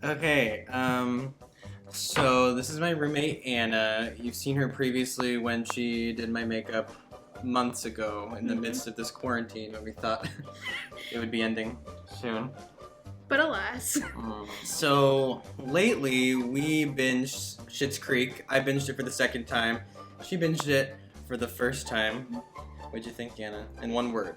Okay, so this is my roommate Anna. You've seen her previously when she did my makeup months ago in the midst of this quarantine when we thought it would be ending soon. But alas. So lately we binged Schitt's Creek. I binged it for the second time. She binged it for the first time. What'd you think, Anna? In one word.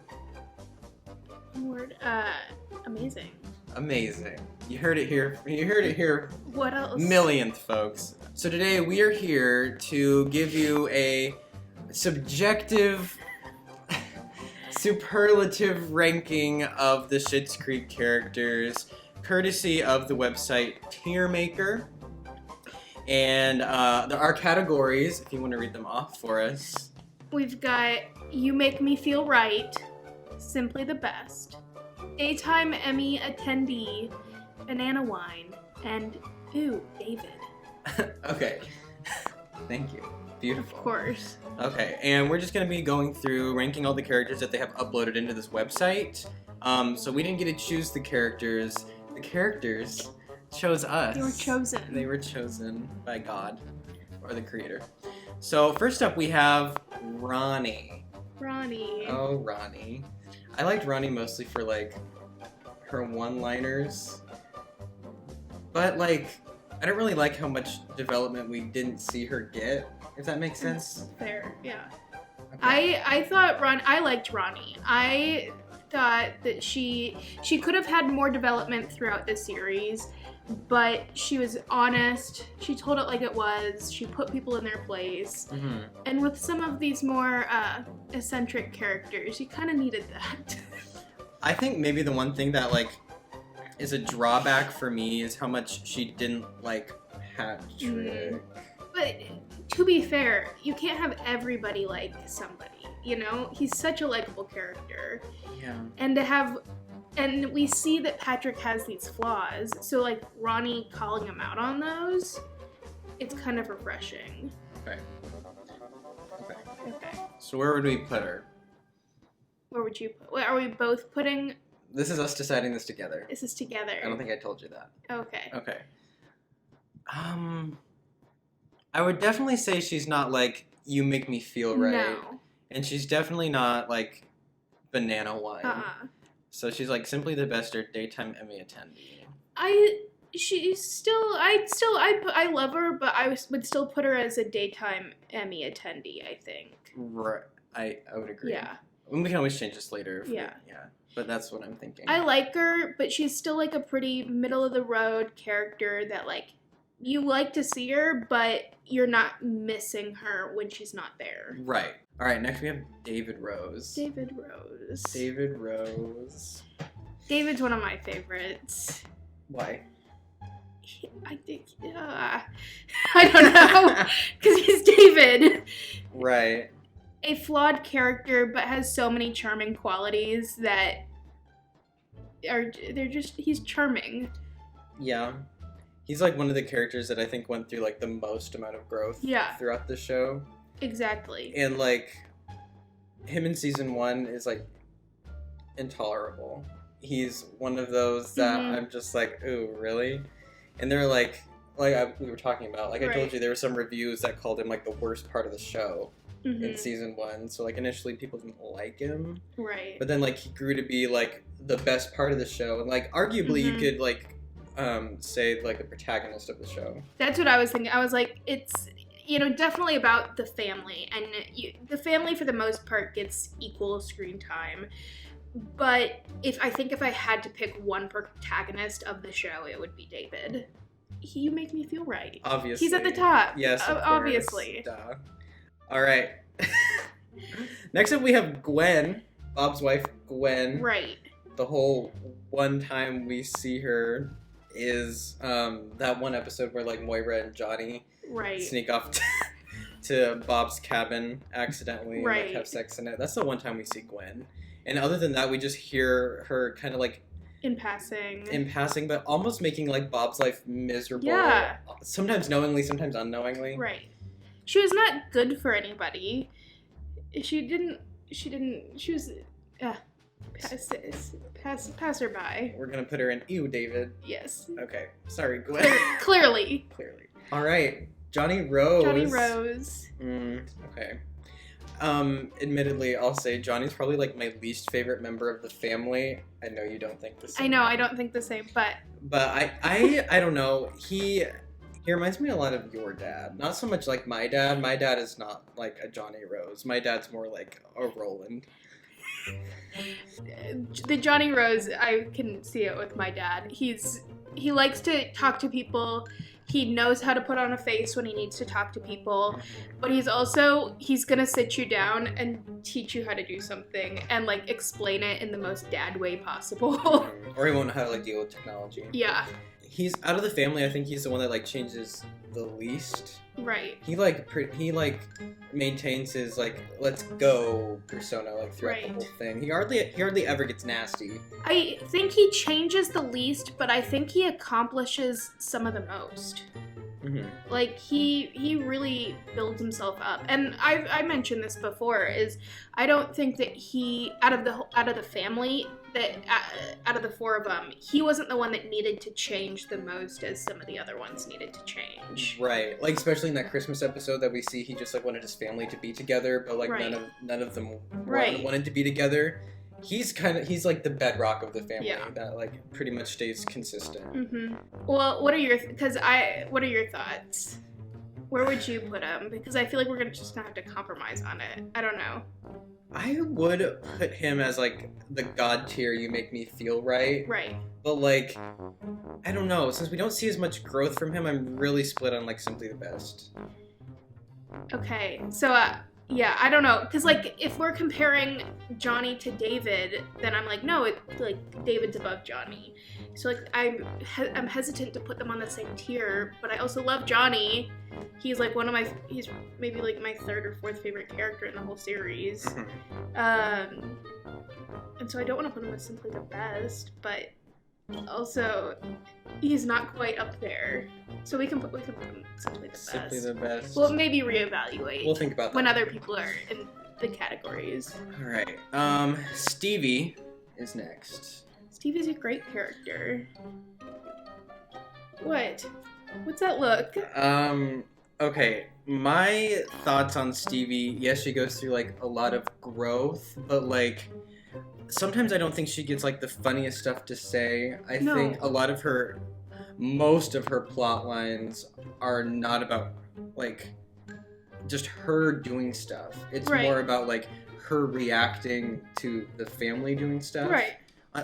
Amazing. Amazing. You heard it here. You heard it here. What else? Millionth, folks. So today we are here to give you a subjective, superlative ranking of the Schitt's Creek characters, courtesy of the website Tiermaker. And there are categories, if you want to read them off for us. We've got You Make Me Feel Right, Simply the Best, Daytime Emmy Attendee, Banana Wine, and Ooh, David. Okay. Thank you. Beautiful. Of course. Okay, and we're just going to be going through ranking all the characters that they have uploaded into this website. So we didn't get to choose the characters. The characters chose us. They were chosen. They were chosen by God, or the creator. So first up we have Ronnie. Ronnie. Oh, Ronnie. I liked Ronnie mostly for, like, her one-liners. But, like, I don't really like how much development we didn't see her get, if that makes sense. Fair, yeah. Okay. I liked Ronnie. I thought that she could have had more development throughout the series, but she was honest. She told it like it was. She put people in their place. Mm-hmm. And with some of these more eccentric characters, you kind of needed that. I think maybe the one thing that, like, is a drawback for me is how much she didn't like Patrick. But to be fair, you can't have everybody like somebody, you know? He's such a likable character. Yeah. And we see that Patrick has these flaws, so like Ronnie calling him out on those, it's kind of refreshing. Okay. Okay. So where would we put her? Where would you put? Are we both putting? This is us deciding this together. This is together. I don't think I told you that. Okay. Okay. I would definitely say she's not like You Make Me Feel Right. No. And she's definitely not like Banana Wine. So she's like Simply the Best or Daytime Emmy Attendee. I love her, but I would still put her as a Daytime Emmy attendee, I think. Right. I would agree. Yeah. We can always change this later. Yeah. But that's what I'm thinking. I like her, but she's still like a pretty middle of the road character that like you like to see her, but you're not missing her when she's not there. Right. All right, next we have David Rose. David Rose. David's one of my favorites. Why? I think, I don't know, because he's David. Right. A flawed character, but has so many charming qualities that he's charming. Yeah. He's like one of the characters that I think went through like the most amount of growth throughout the show. Exactly. And like him in season 1 is like intolerable. He's one of those that I'm just like, ooh, really? And they're like we were talking about, like I told you, there were some reviews that called him like the worst part of the show in season 1. So like initially people didn't like him. Right. But then like he grew to be like the best part of the show. And like arguably you could like say like the protagonist of the show. That's what I was thinking. I was like, it's, you know, definitely about the family, and the family for the most part gets equal screen time. But if I had to pick one protagonist of the show, it would be David. You Make Me Feel Right. Obviously. He's at the top. Yes, of obviously. Course. Duh. All right. Next up we have Gwen, Bob's wife, Gwen. Right. The whole one time we see her is that one episode where like Moira and Johnny sneak off to Bob's cabin accidentally and like, have sex in it. That's the one time we see Gwen. And other than that, we just hear her kind of like in passing, but almost making like Bob's life miserable. Yeah. Sometimes knowingly, sometimes unknowingly. Right. She was not good for anybody. She was Passerby. We're gonna put her in ew, David. Yes. Okay. Sorry, Gwen. Clearly. All right. Johnny Rose. Okay. Admittedly, I'll say Johnny's probably like my least favorite member of the family. I know you don't think the same. I know, I don't think the same, but I don't know. He reminds me a lot of your dad. Not so much like my dad. My dad is not like a Johnny Rose. My dad's more like a Roland. The Johnny Rose, I can see it with my dad. He likes to talk to people. He knows how to put on a face when he needs to talk to people, but he's gonna sit you down and teach you how to do something and like explain it in the most dad way possible. Or he won't know how to like deal with technology. Yeah. He's out of the family. I think he's the one that like changes the least. Right. He maintains his like let's go persona like throughout the whole thing. He hardly ever gets nasty. I think he changes the least, but I think he accomplishes some of the most. Mm-hmm. Like he really builds himself up, and I mentioned this before. Is I don't think that he out of the family that out of the four of them, he wasn't the one that needed to change the most as some of the other ones needed to change. Right, like especially in that Christmas episode that we see, he just like wanted his family to be together, but like none of them wanted to be together. He's like the bedrock of the family that like pretty much stays consistent. Mm-hmm. Well, what are your thoughts? Where would you put him? Because I feel like we're just gonna have to compromise on it. I don't know. I would put him as like the god tier. You make me feel right. Right. But like, I don't know. Since we don't see as much growth from him, I'm really split on like Simply the Best. Okay, so yeah, I don't know, because like if we're comparing Johnny to David, then I'm like, no, David's above Johnny. So like I'm hesitant to put them on the same tier, but I also love Johnny. He's like he's maybe like my third or fourth favorite character in the whole series. And so I don't want to put him with Simply the Best, but also he's not quite up there. So we can put him Simply the Best. Simply the Best. We'll maybe reevaluate. We'll think about that when other people are in the categories. All right. Stevie is next. Stevie's a great character. What? What's that look? Okay. My thoughts on Stevie, yes, she goes through like a lot of growth, but like sometimes I don't think she gets like the funniest stuff to say. I think most of her plot lines are not about like just her doing stuff. It's more about like her reacting to the family doing stuff. Right.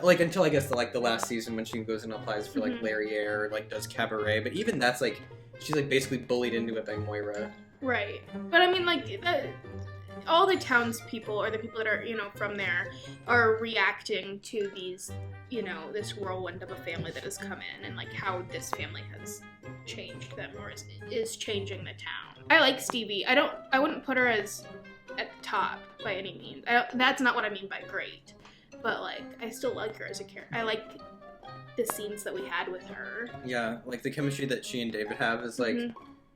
Like until I guess the last season when she goes and applies for like Larry Air or like does cabaret, but even that's like she's like basically bullied into it by Moira. Right. But I mean like all the townspeople or the people that are, from there are reacting to these, this whirlwind of a family that has come in and like how this family has changed them or is changing the town. I like Stevie. I wouldn't put her as at the top by any means. That's not what I mean by great. But like I still like her as a character. I like the scenes that we had with her. Yeah, like the chemistry that she and David have is like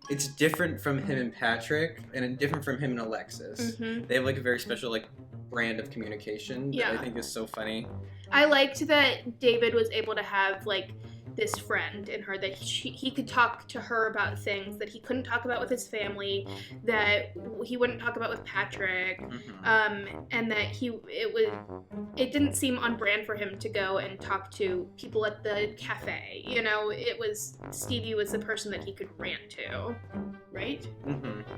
it's different from him and Patrick, and different from him and Alexis. They have like a very special like brand of communication that I think is so funny. I liked that David was able to have like this friend in her, that he could talk to her about things that he couldn't talk about with his family, that he wouldn't talk about with Patrick, and that it didn't seem on brand for him to go and talk to people at the cafe. Stevie was the person that he could rant to, right?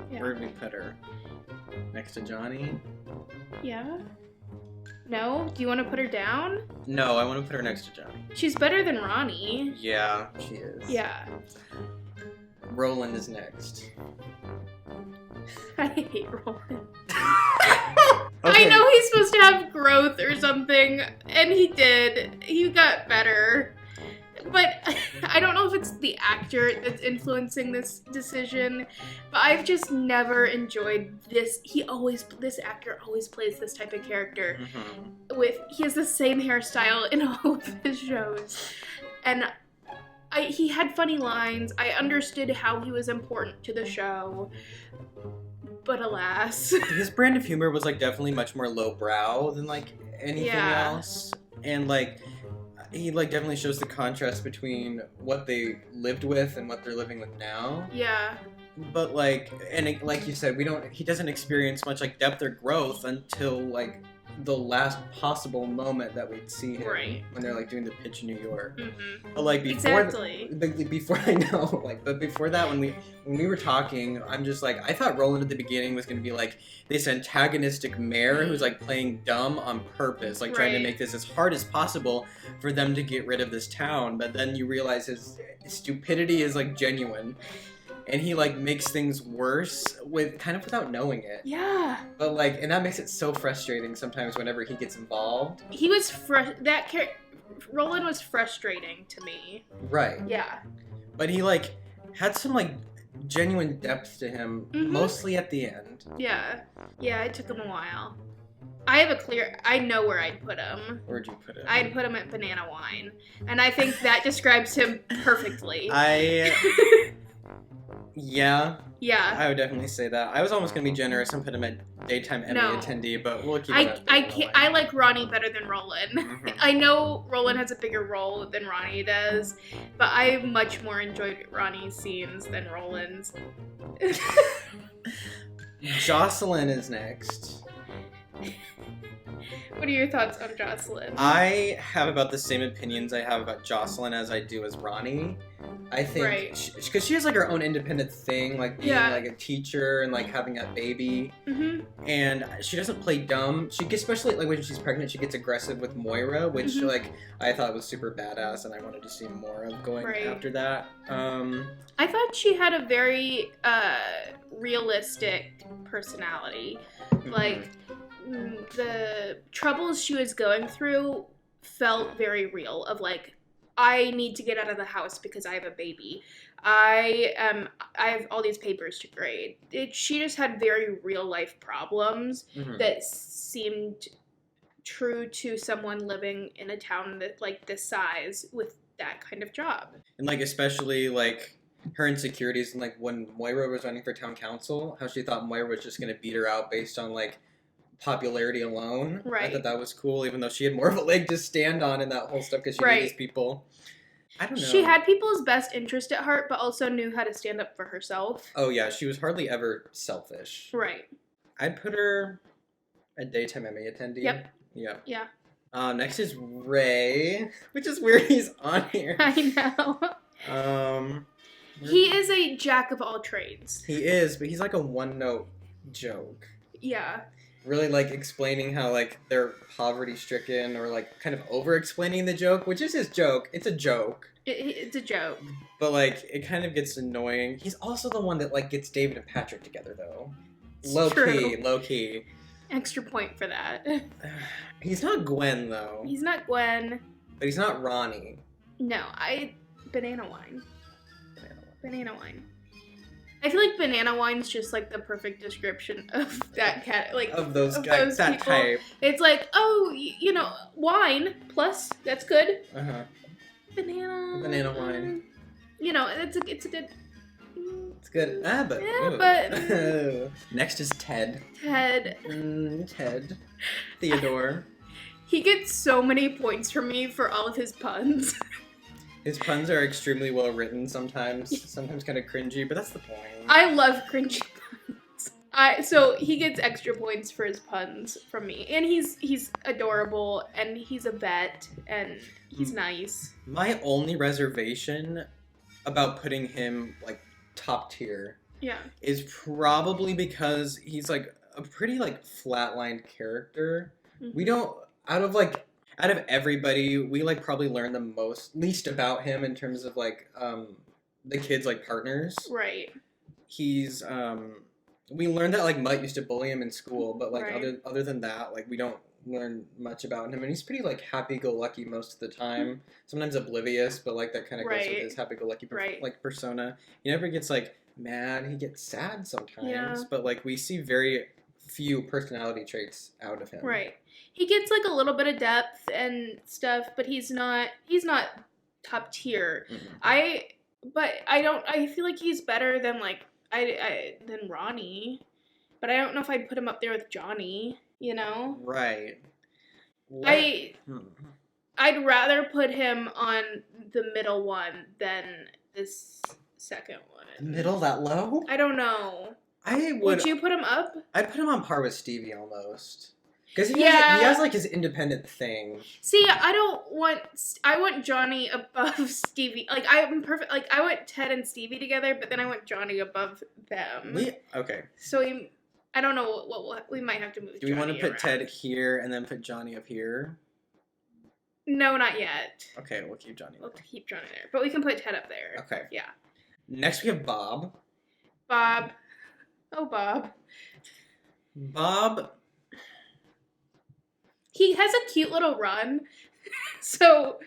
Yeah. Where did we put her? Next to Johnny? Yeah. No? Do you want to put her down? No, I want to put her next to Johnny. She's better than Ronnie. Yeah, she is. Yeah. Roland is next. I hate Roland. Okay. I know he's supposed to have growth or something, and he did. He got better. But I don't know if it's the actor that's influencing this decision, but I've just never enjoyed this. This actor always plays this type of character. He has the same hairstyle in all of his shows. And he had funny lines. I understood how he was important to the show. But alas. His brand of humor was like definitely much more lowbrow than like anything else. And like he like definitely shows the contrast between what they lived with and what they're living with now. Yeah. But like, and it, like you said, he doesn't experience much like depth or growth until like the last possible moment that we'd see him when they're like doing the pitch in New York. But like before, before I know, like, but before that, when we were talking, I'm just like, I thought Roland at the beginning was gonna be like this antagonistic mayor who's like playing dumb on purpose, like trying to make this as hard as possible for them to get rid of this town. But then you realize his stupidity is like genuine. And he like makes things worse without knowing it. Yeah. But like, and that makes it so frustrating sometimes whenever he gets involved. He was Roland was frustrating to me. Right. Yeah. But he like had some like genuine depth to him, mostly at the end. Yeah. Yeah, it took him a while. I know where I'd put him. Where'd you put him? I'd put him at Banana Wine. And I think that describes him perfectly. Yeah. Yeah. I would definitely say that. I was almost going to be generous and put him at daytime Emmy attendee, but we'll keep it I like Ronnie better than Roland. I know Roland has a bigger role than Ronnie does, but I much more enjoyed Ronnie's scenes than Roland's. Jocelyn is next. What are your thoughts on Jocelyn? I have about the same opinions I have about Jocelyn as I do as Ronnie. I think because she has like her own independent thing, like being like a teacher and like having a baby, and she doesn't play dumb. She gets, especially like when she's pregnant, she gets aggressive with Moira, which like I thought was super badass, and I wanted to see more of going after that. I thought she had a very realistic personality, like the troubles she was going through felt very real. Of like, I need to get out of the house because I have a baby. I have all these papers to grade. She just had very real life problems that seemed true to someone living in a town that like this size with that kind of job. And like especially like her insecurities and like when Moira was running for town council, how she thought Moira was just gonna beat her out based on like popularity alone. I thought that was cool, even though she had more of a leg to stand on in that whole stuff because she knew these people. I don't know. She had people's best interest at heart, but also knew how to stand up for herself. Oh yeah, she was hardly ever selfish. Right. I'd put her a daytime Emmy attendee. Yep. Yeah. Yeah. Next is Ray, which is weird he's on here. I know. He is a jack of all trades. He is, but he's like a one-note joke. Yeah. Really like explaining how like they're poverty stricken or like kind of over explaining the joke, which is his joke. It's a joke. It's a joke. But like it kind of gets annoying. He's also the one that like gets David and Patrick together though. Low key. Extra point for that. He's not Gwen though. He's not Gwen. But he's not Ronnie. No, Banana Wine. Banana Wine. I feel like Banana Wine's just like the perfect description of that cat, like of those guys, that people. type. It's like, oh, you know, wine plus that's good. Banana wine. You know, it's a good. It's good. But yeah, but next is Ted. Ted. Theodore. He gets so many points from me for all of his puns. His puns are extremely well written sometimes kind of cringy, but that's the point. I love cringy puns. So he gets extra points for his puns from me. And he's adorable, and he's a vet, and he's nice. My only reservation about putting him, like, top tier is probably because he's, like, a pretty, like, flatlined character. We don't, out of everybody, we like probably learn the least about him in terms of like the kids like partners. Right. He's we learned that like Mutt used to bully him in school, but like other than that, like we don't learn much about him, and he's pretty like happy-go-lucky most of the time. Sometimes oblivious, but like that kind of goes with his happy-go-lucky like persona. He never gets like mad. He gets sad sometimes, but like we see very few personality traits out of him. Right. He gets like a little bit of depth and stuff, but he's not top tier. I feel like he's better than like than Ronnie, but I don't know if I'd put him up there with Johnny, you know? Right. What? I'd rather put him on the middle one than this second one. The middle that low? I don't know. Would you put him up? I'd put him on par with Stevie almost. Because he has like his independent thing. See, I want Johnny above Stevie. Like, I'm perfect. Like, I want Ted and Stevie together, but then I want Johnny above them. Okay. So I don't know what we might have to move. Do we want to put Ted here and then put Johnny up here? No, not yet. Okay, we'll keep Johnny. We'll keep Johnny there, but we can put Ted up there. Okay. Yeah. Next we have Bob. Bob. Oh, Bob. Bob. He has a cute little run. So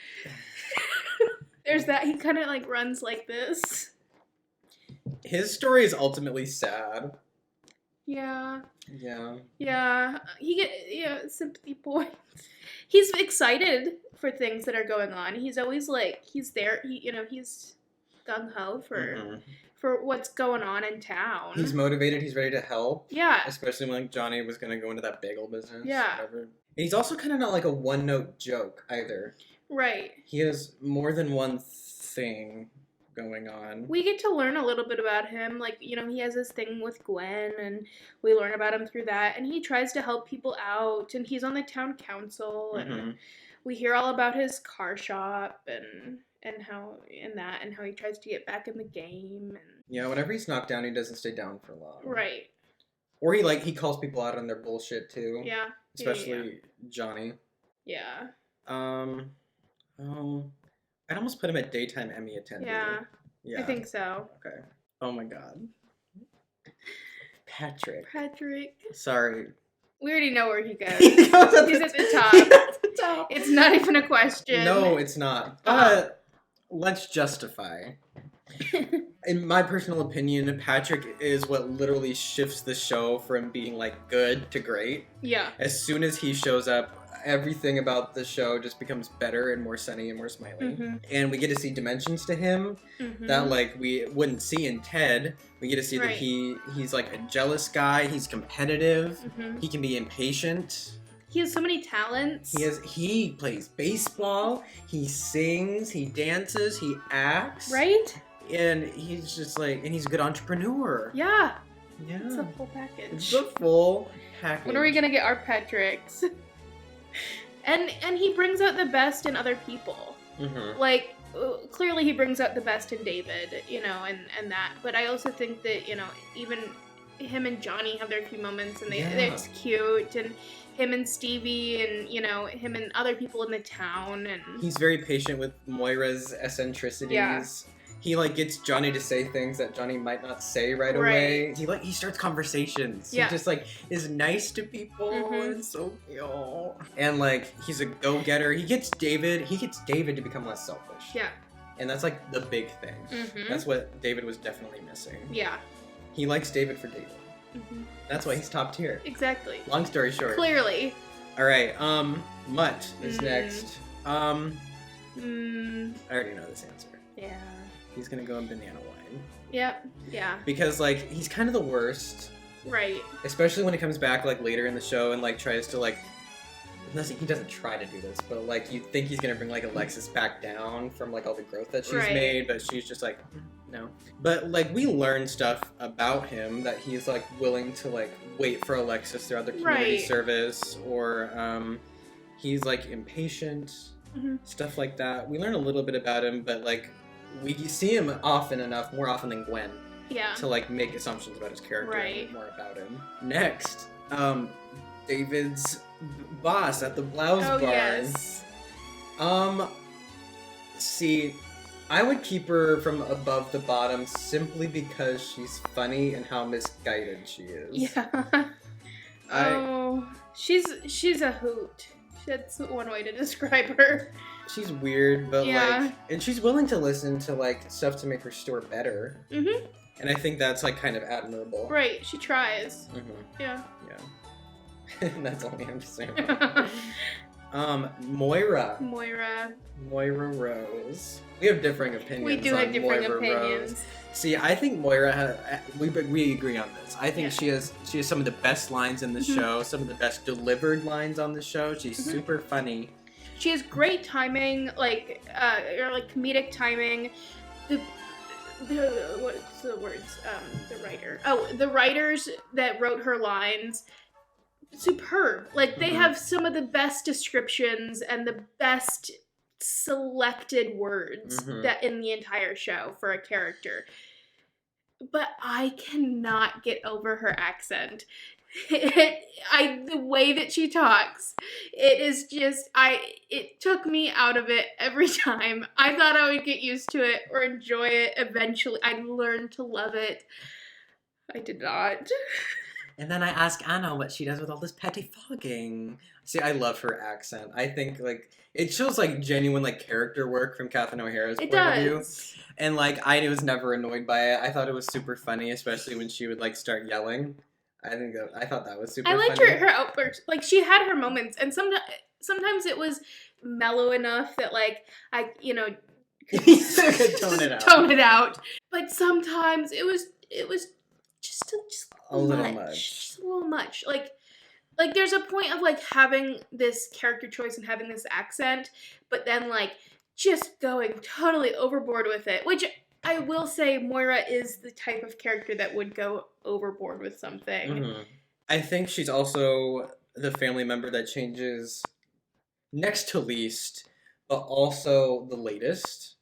there's that. He kind of like runs like this. His story is ultimately sad. Yeah. Yeah. Yeah. Sympathy points. He's excited for things that are going on. He's always like, he's there. He's gung-ho for what's going on in town. He's motivated. He's ready to help. Yeah. Especially when Johnny was going to go into that bagel business. Yeah. Whatever. And he's also kind of not like a one-note joke either. Right. He has more than one thing going on. We get to learn a little bit about him. Like, he has this thing with Gwen, and we learn about him through that. And he tries to help people out, and he's on the town council, and we hear all about his car shop and how he tries to get back in the game. And yeah, whenever he's knocked down, he doesn't stay down for long. Right. Or he calls people out on their bullshit too. Yeah. Especially Johnny. Yeah. I'd almost put him at daytime Emmy attendee. Yeah. I think so. Okay. Oh my god. Patrick. Sorry. We already know where he goes. He's at the top. At the top. It's not even a question. No, it's not. But let's justify. In my personal opinion, Patrick is what literally shifts the show from being like good to great. Yeah. As soon as he shows up, everything about the show just becomes better and more sunny and more smiley. And we get to see dimensions to him that like we wouldn't see in Ted. We get to see that he's like a jealous guy. He's competitive. He can be impatient. He has so many talents. He plays baseball. He sings. He dances. He acts. Right? And he's just like, and he's a good entrepreneur. Yeah. Yeah. It's a full package. It's the full package. When are we gonna get our Patricks? And he brings out the best in other people. Like, clearly he brings out the best in David, and that. But I also think that, even him and Johnny have their few moments, and it's cute, and him and Stevie, and, him and other people in the town. And he's very patient with Moira's eccentricities. Yeah. He gets Johnny to say things that Johnny might not say right away. He starts conversations. Yeah. He just is nice to people. It's so cute. And he's a go-getter. He gets David to become less selfish. Yeah. And that's the big thing. That's what David was definitely missing. Yeah. He likes David for David. That's why he's top tier. Exactly. Long story short. Clearly. All right. Mutt is next. I already know this answer. Yeah. He's gonna go in banana wine. Yep. Yeah. Because he's kind of the worst. Right. Especially when it comes back later in the show and tries to he doesn't try to do this, but you think he's gonna bring Alexis back down from all the growth that she's made, but she's just no. But we learn stuff about him that he's willing to wait for Alexis throughout the community service, or he's impatient, stuff like that. We learn a little bit about him, but we see him more often than Gwen. Yeah. To make assumptions about his character and more about him. Next, David's boss at the Blouse Barn. Yes. See, I would keep her from above the bottom simply because she's funny and how misguided she is. Yeah. She's a hoot. That's one way to describe her. She's weird, but and she's willing to listen to stuff to make her store better. And I think that's kind of admirable. Right, she tries. Yeah. Yeah. That's all I'm saying. Moira. Moira Rose. We have differing opinions. We do have differing opinions. Rose. See, I think Moira we agree on this. I think she has some of the best lines in the show, some of the best delivered lines on the show. She's super funny. She has great timing, like comedic timing. What's the words? The writer. Oh, the writers that wrote her lines, superb. Like, they have some of the best descriptions and the best selected words that in the entire show for a character. But I cannot get over her accent. The way that she talks, it is just, it took me out of it every time. I thought I would get used to it or enjoy it eventually. I learned to love it. I did not. And then I ask Anna what she does with all this pettifogging. See, I love her accent. I think, like, it shows, like, genuine, like, character work from Catherine O'Hara's point of view. And, like, I was never annoyed by it. I thought it was super funny, especially when she would, like, start yelling. I thought that was super funny. I liked her outbursts. Like, she had her moments, and sometimes it was mellow enough that, like, I, could tone it out. But sometimes it was just a little much. Just a little much. Like there's a point of, like, having this character choice and having this accent, but then, like, just going totally overboard with it, which I will say Moira is the type of character that would go overboard with something. I think she's also the family member that changes next to least, but also the latest.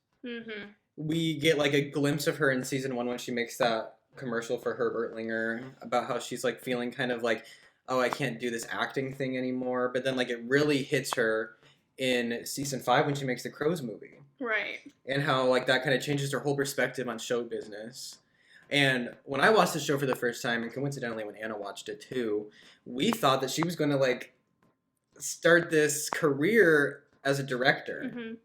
We get, like, a glimpse of her in season 1 when she makes that commercial for Herbert Linger about how she's, like, feeling kind of like, oh, I can't do this acting thing anymore. But then, like, it really hits her in season 5 when she makes the Crows movie. Right. And how, like, that kind of changes her whole perspective on show business. And when I watched the show for the first time, and coincidentally when Anna watched it too, we thought that she was going to, like, start this career as a director.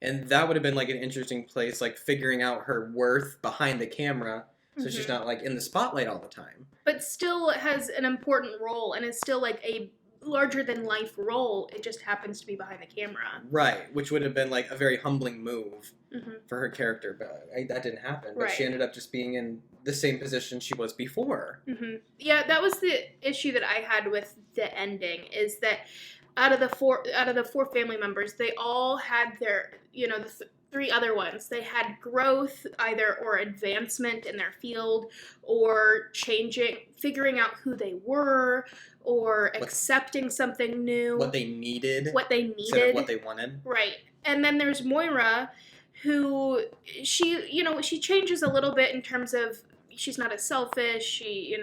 And that would have been, like, an interesting place, like, figuring out her worth behind the camera. So she's not, like, in the spotlight all the time. But still has an important role and is still, like, a larger-than-life role. It just happens to be behind the camera. Right, which would have been, like, a very humbling move for her character. But that didn't happen. But she ended up just being in the same position she was before. Yeah, that was the issue that I had with the ending, is that out of the four family members, they all had their, the 3 other ones. They had growth, or advancement in their field, or figuring out who they were, or accepting something new. What they needed. Instead of what they wanted. Right. And then there's Moira, who, she changes a little bit in terms of she's not as selfish. She,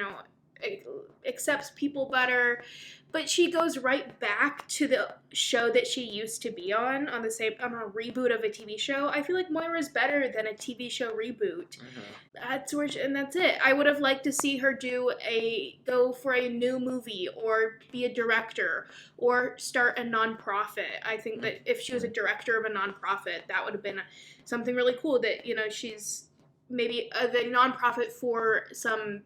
accepts people better. But she goes right back to the show that she used to be on a reboot of a TV show. I feel like Moira's better than a TV show reboot. That's it. I would have liked to see her go for a new movie, or be a director, or start a nonprofit. I think that if she was a director of a nonprofit, that would have been something really cool. That, she's maybe the nonprofit for some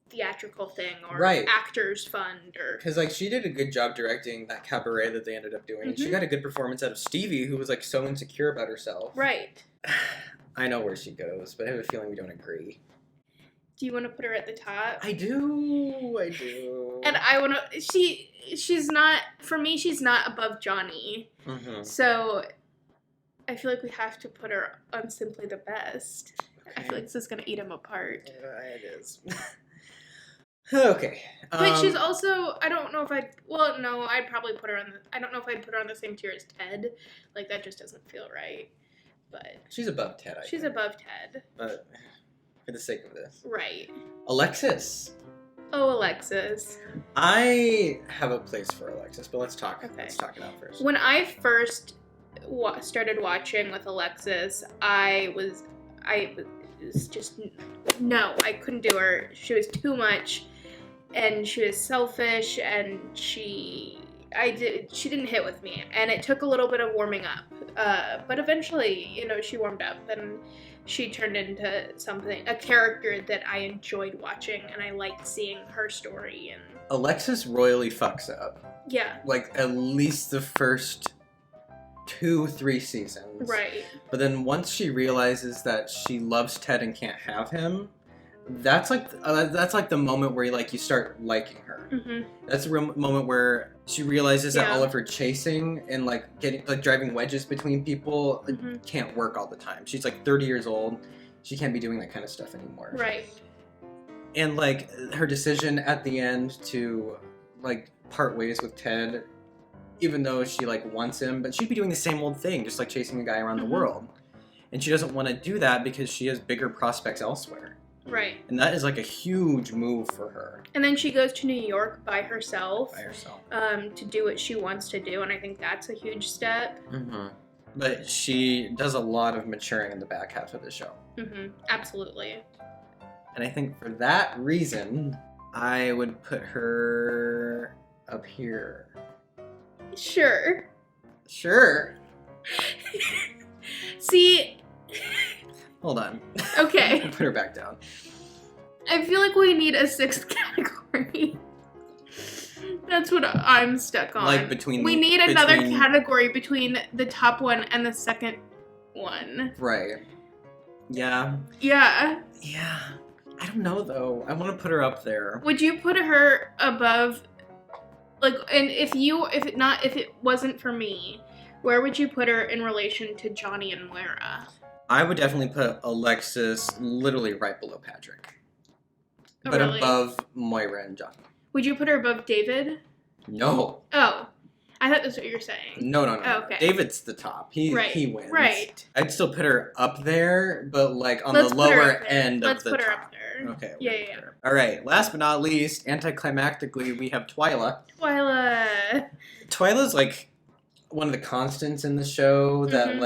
theatrical thing, or actors fund, or because, like, she did a good job directing that cabaret that they ended up doing. She got a good performance out of Stevie, who was, like, so insecure about herself. Right. I know where she goes, but I have a feeling we don't agree. Do you want to put her at the top? I do. And I want to. She's not, for me, she's not above Johnny. So I feel like we have to put her on Simply the Best. Okay. I feel like this is going to eat him apart. It is. Okay. But she's also, I don't know if I'd probably put her on I don't know if I'd put her on the same tier as Ted. Like, that just doesn't feel right. But she's above Ted, I think. She's above Ted. But for the sake of this. Right. Alexis. Oh, Alexis. I have a place for Alexis, but let's talk it out first. When I first started watching with Alexis, I was just, no, I couldn't do her. She was too much, and she was selfish, and she didn't hit with me, and it took a little bit of warming up. But eventually, she warmed up and she turned into a character that I enjoyed watching, and I liked seeing her story. And Alexis royally fucks up. Yeah. Like, at least the first 2-3 seasons. Right. But then once she realizes that she loves Ted and can't have him, that's like the moment where you start liking her. Mm-hmm. That's the real moment where she realizes that all of her chasing and driving wedges between people can't work all the time. She's 30 years old. She can't be doing that kind of stuff anymore. Right. And her decision at the end to part ways with Ted, even though she wants him, but she'd be doing the same old thing, just chasing a guy around the world. And she doesn't want to do that because she has bigger prospects elsewhere. Right. And that is a huge move for her. And then she goes to New York by herself. To do what she wants to do, and I think that's a huge step. Mm-hmm. But she does a lot of maturing in the back half of the show. Mm-hmm. Absolutely. And I think for that reason, I would put her up here. Sure. See... Hold on. Okay. I'll put her back down. I feel like we need a 6th category. That's what I'm stuck on. We need another category between the top one and the second one. Right. Yeah. Yeah. Yeah. I don't know, though. I want to put her up there. Would you put her above... and if it wasn't for me, where would you put her in relation to Johnny and Moira? I would definitely put Alexis literally right below Patrick. Oh, but really? above Moira and Johnny. Would you put her above David? No. Oh. I thought that's what you were saying. No. Oh, okay. David's the top. He wins. Right. I'd still put her up there, but on the lower end of the top. Let's put her up there. Okay. Yeah. All right. Last but not least, anticlimactically, we have Twyla. Twyla's one of the constants in the show that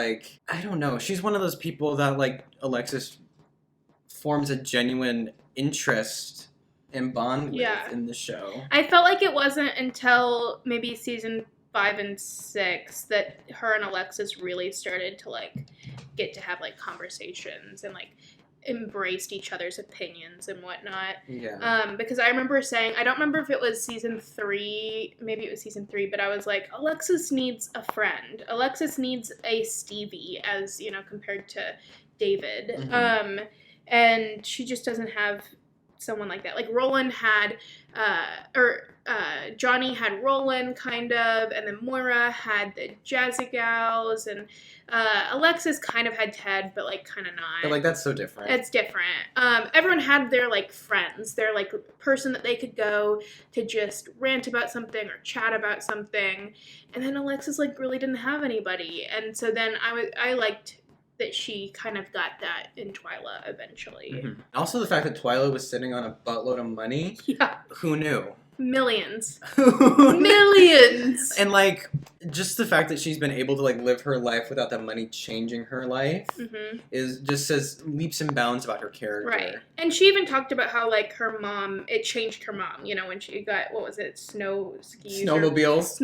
I don't know. She's one of those people that Alexis forms a genuine interest and bond with in the show. I felt like it wasn't until maybe season 5 and 6 that her and Alexis really started to get to have conversations and embraced each other's opinions and whatnot. Yeah. Because I remember saying, I don't remember if it was season 3, maybe it was season 3, but I was like, Alexis needs a friend. Alexis needs a Stevie as, compared to David. Mm-hmm. And she just doesn't have someone like that. Roland had, Johnny had Roland, kind of, and then Moira had the Jazzy Gals, and Alexis kind of had Ted, but kind of not. But that's so different. It's different. Everyone had their friends, their person that they could go to just rant about something or chat about something, and then Alexis really didn't have anybody, and so then I liked that she kind of got that in Twyla eventually. Mm-hmm. Also the fact that Twyla was sitting on a buttload of money. Yeah. Who knew? Millions. Millions! And just the fact that she's been able to live her life without that money changing her life is just says leaps and bounds about her character. Right. And she even talked about how her mom, it changed her mom, when she got, what was it, snowmobiles.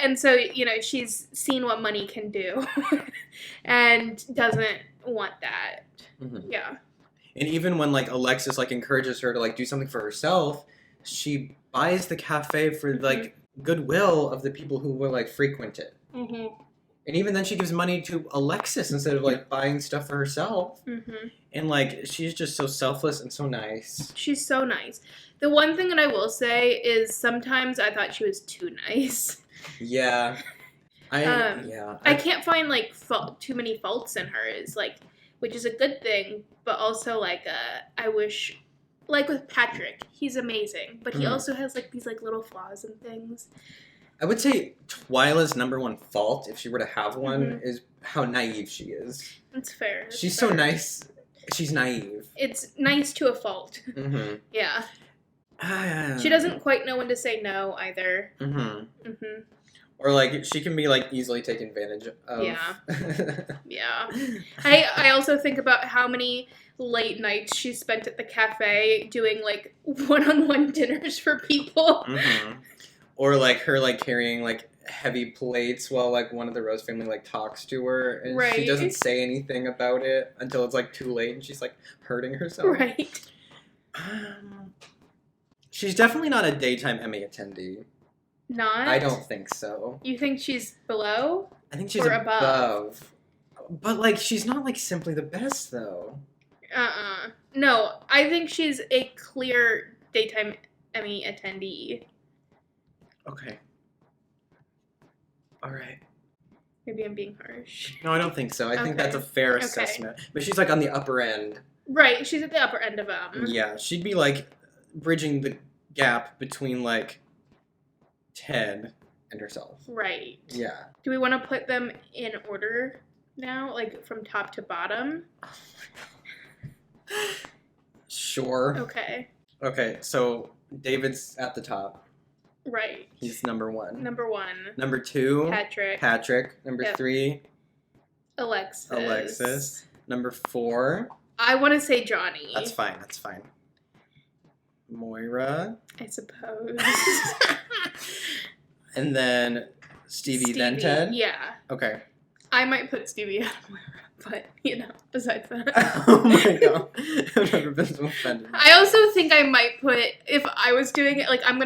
And so, she's seen what money can do and doesn't want that. Mm-hmm. Yeah. And even when Alexis encourages her to do something for herself, she buys the cafe for goodwill of the people who will frequent it. Mm-hmm. And even then she gives money to Alexis instead of buying stuff for herself. Mm-hmm. And she's just so selfless and so nice. She's so nice. The one thing that I will say is sometimes I thought she was too nice. Yeah. I can't find too many faults in her. Which is a good thing, but also I wish, with Patrick, he's amazing, but he also has these little flaws and things. I would say Twyla's number one fault, if she were to have one, is how naive she is. That's fair. She's so nice. She's naive. It's nice to a fault. Mm-hmm. Yeah. She doesn't quite know when to say no either. Mm-hmm. Mm-hmm. Or she can be easily taken advantage of. Yeah. Yeah. I also think about how many late nights she spent at the cafe doing one-on-one dinners for people. Mm-hmm. Or her carrying heavy plates while like one of the Rose family like talks to her, and she Right. doesn't say anything about it until it's like too late, and she's like hurting herself. Right. She's definitely not a daytime Emmy attendee. Not? I don't think so. You think she's below? I think she's Or above. But like she's not like simply the best though. No, I think she's a clear daytime Emmy attendee. Okay. All right. Maybe I'm being harsh. No, I don't think so. I think Okay. that's a fair Okay. assessment. But she's like on the upper end. Right, she's at the upper end of them. Yeah, she'd be like bridging the gap between like Ted and herself. Right. Yeah. Do we want to put them in order now, like from top to bottom? Sure. Okay. Okay, so David's at the top. Right. He's number 1. Number 1. Number 2, Patrick. Number Yep. 3, Alexis. Number 4. I want to say Johnny. That's fine. Moira. I suppose. And then Stevie, then Ted? Yeah. Okay. I might put Stevie out of Moira, but, besides that. Oh my god. I've never been so offended. I also think I might put, if I was doing it, like, I'm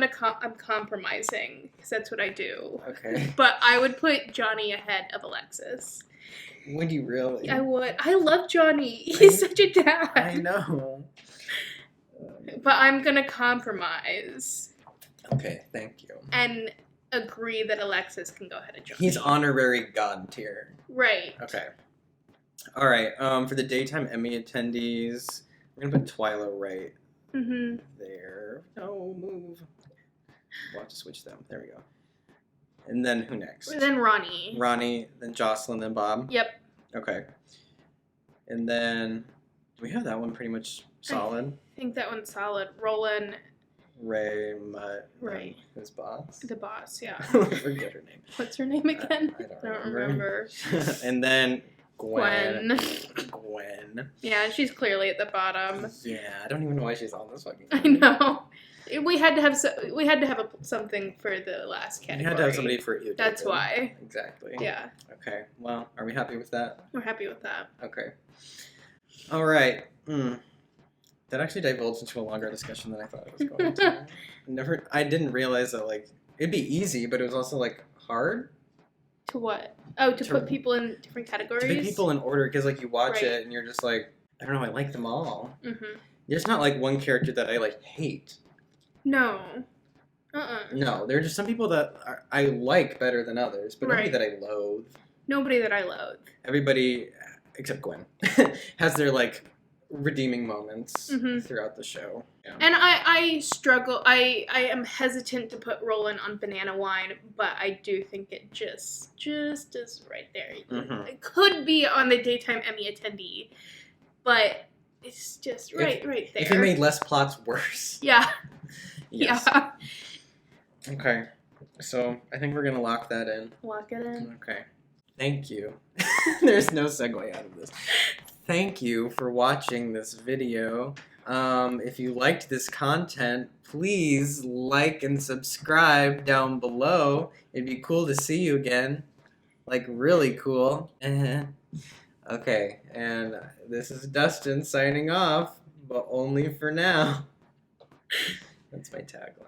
compromising, because that's what I do. Okay. But I would put Johnny ahead of Alexis. Would you really? I would. I love Johnny. He's such a dad. I know. But I'm gonna compromise. Okay, thank you. And agree that Alexis can go ahead of Johnny. He's honorary god tier. Right. Okay. All right. For the daytime Emmy attendees, we're gonna put Twyla right there. No, move. We'll have to switch them. There we go. And then who next? Then Ronnie. Ronnie, then Jocelyn, then Bob. Yep. Okay. And then we have that one pretty much solid. I think that one's solid. Roland. Ray, Mutt, Right. His boss. The boss, yeah. I forget her name. What's her name again? I don't remember. And then Gwen. Gwen. Yeah, she's clearly at the bottom. Yeah, I don't even know why she's on this fucking I know. We had to have something for the last category. You had to have somebody for you. That's why. Exactly. Yeah. Okay. Well, are we happy with that? We're happy with that. Okay. All right. That actually divulged into a longer discussion than I thought it was going to. I didn't realize that like it'd be easy, but it was also like hard. To what? Oh, to put people in different categories. To put people in order because like you watch Right. it and you're just like, I don't know, I like them all. Mm-hmm. There's not like one character that I like hate. No. No, there are just some people that I like better than others, but nobody Right. that I loathe. Nobody that I loathe. Everybody, except Gwen, has their like redeeming moments Mhm. throughout the show. Yeah. And I struggle. I am hesitant to put Roland on banana wine, but I do think it just is right there. Mhm. It could be on the daytime Emmy attendee, but it's just right there. If it made less plots worse. Yeah. Yes. Yeah. Okay. So I think we're gonna lock that in. Lock it in. Okay. Thank you. There's no segue out of this. Thank you for watching this video. If you liked this content, please like and subscribe down below. It'd be cool to see you again. Like, really cool. Okay, and this is Dustin signing off, but only for now. That's my tagline.